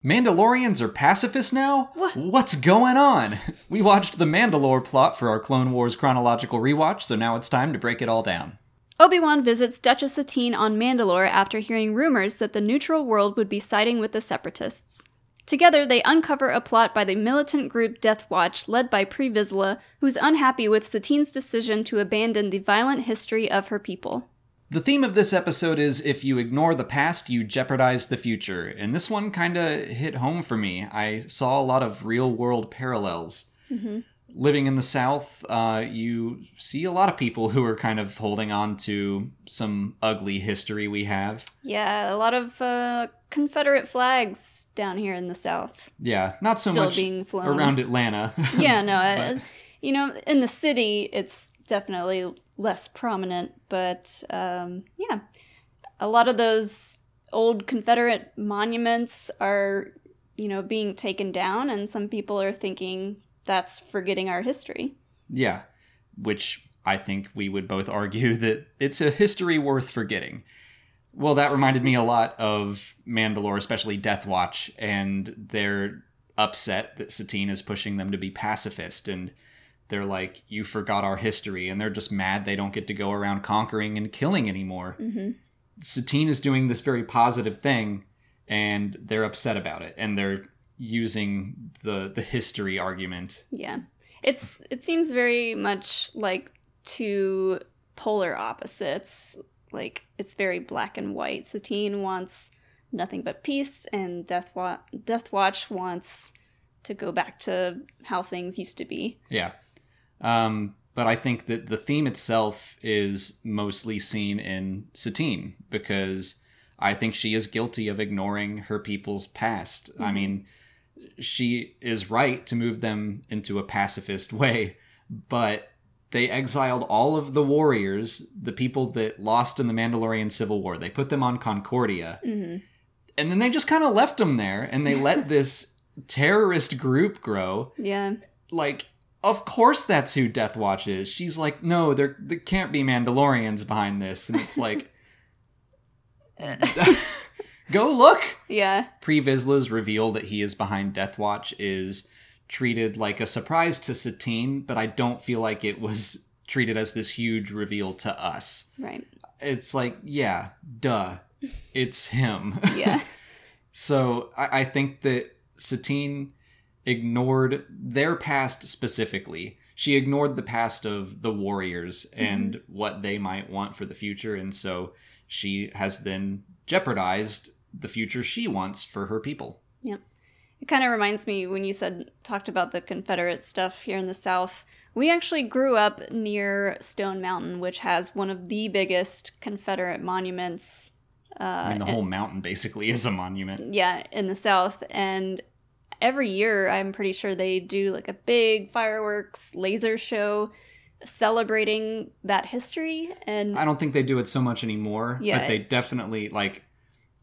Mandalorians are pacifists now? What? What's going on? We watched the Mandalore Plot for our Clone Wars Chronological Rewatch, so now it's time to break it all down. Obi-Wan visits Duchess Satine on Mandalore after hearing rumors that the neutral world would be siding with the Separatists. Together, they uncover a plot by the militant group Death Watch, led by Pre Vizsla, who's unhappy with Satine's decision to abandon the violent history of her people. The theme of this episode is, if you ignore the past, you jeopardize the future. And this one kinda hit home for me. I saw a lot of real-world parallels. Mm-hmm. Living in the South, you see a lot of people who are kind of holding on to some ugly history we have. Yeah, a lot of Confederate flags down here in the South. Yeah, not so Still much being flown around Atlanta. Yeah, no, in the city, it's definitely less prominent, but yeah, a lot of those old Confederate monuments are, being taken down, and some people are thinking that's forgetting our history. Yeah, which I think we would both argue that it's a history worth forgetting. Well, that reminded me a lot of Mandalore, especially Death Watch, and they're upset that Satine is pushing them to be pacifist, and they're like, you forgot our history, and they're just mad they don't get to go around conquering and killing anymore. Mm-hmm. Satine is doing this very positive thing, and they're upset about it, and they're using the history argument. Yeah. It seems very much like two polar opposites. Like, it's very black and white. Satine wants nothing but peace, and Death Watch wants to go back to how things used to be. Yeah. But I think that the theme itself is mostly seen in Satine, because I think she is guilty of ignoring her people's past. Mm-hmm. I mean, she is right to move them into a pacifist way, but they exiled all of the warriors, the people that lost in the Mandalorian Civil War. They put them on Concordia. Mm-hmm. And then they just kind of left them there, and they let this terrorist group grow. Yeah. Like, of course that's who Death Watch is. She's like, no, there can't be Mandalorians behind this. And it's like, go look! Yeah. Pre Vizsla's reveal that he is behind Death Watch is treated like a surprise to Satine, but I don't feel like it was treated as this huge reveal to us. Right. It's like, yeah, duh. It's him. Yeah. So I think that Satine ignored their past specifically. She ignored the past of the warriors and what they might want for the future, and so she has then jeopardized the future she wants for her people. Yep. It kind of reminds me when you talked about the Confederate stuff here in the South. We actually grew up near Stone Mountain, which has one of the biggest Confederate monuments. I mean, the whole mountain basically is a monument. Yeah, in the South. And every year, I'm pretty sure they do like a big fireworks laser show celebrating that history. And I don't think they do it so much anymore, yeah, but they definitely, like,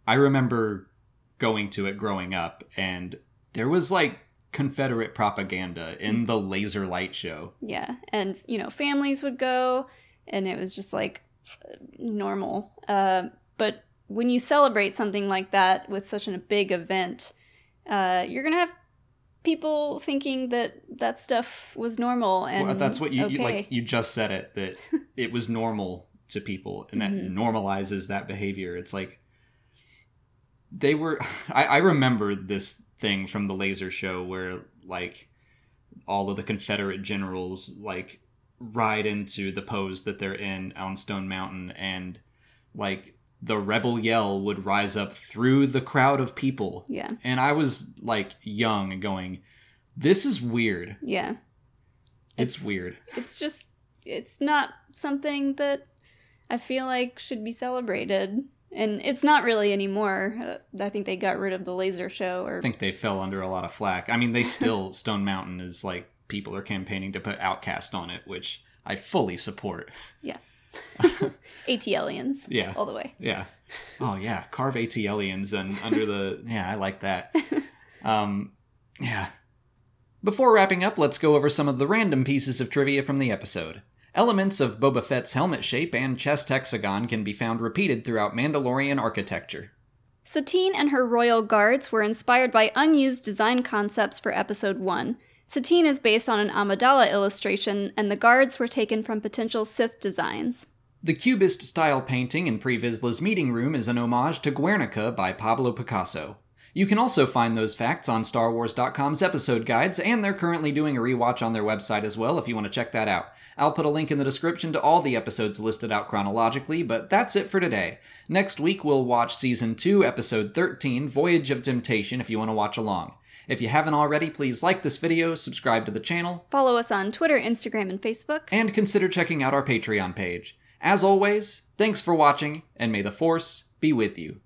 I remember going to it growing up, and there was like Confederate propaganda in the laser light show. Yeah, and families would go, and it was just like normal. But when you celebrate something like that with such a big event, you're gonna have people thinking that stuff was normal, and well, that's what you okay. You just said it, that it was normal to people, and that normalizes that behavior. It's like they were. I remember this thing from the laser show where like all of the Confederate generals like ride into the pose that they're in on Stone Mountain, and like the rebel yell would rise up through the crowd of people. Yeah. And I was like young and going, this is weird. Yeah. It's weird. It's not something that I feel like should be celebrated. And it's not really anymore. I think they got rid of the laser show. I think they fell under a lot of flack. I mean, they still, Stone Mountain is like, people are campaigning to put Outcast on it, which I fully support. Yeah. AT-aliens. Yeah. All the way. Yeah. Oh, yeah. Carve AT-aliens and under the... Yeah, I like that. Yeah. Before wrapping up, let's go over some of the random pieces of trivia from the episode. Elements of Boba Fett's helmet shape and chest hexagon can be found repeated throughout Mandalorian architecture. Satine and her royal guards were inspired by unused design concepts for Episode 1. Satine is based on an Amidala illustration, and the guards were taken from potential Sith designs. The Cubist-style painting in Pre-Vizsla's meeting room is an homage to Guernica by Pablo Picasso. You can also find those facts on StarWars.com's episode guides, and they're currently doing a rewatch on their website as well if you want to check that out. I'll put a link in the description to all the episodes listed out chronologically, but that's it for today. Next week we'll watch Season 2, Episode 13, Voyage of Temptation, if you want to watch along. If you haven't already, please like this video, subscribe to the channel, follow us on Twitter, Instagram, and Facebook, and consider checking out our Patreon page. As always, thanks for watching, and may the Force be with you.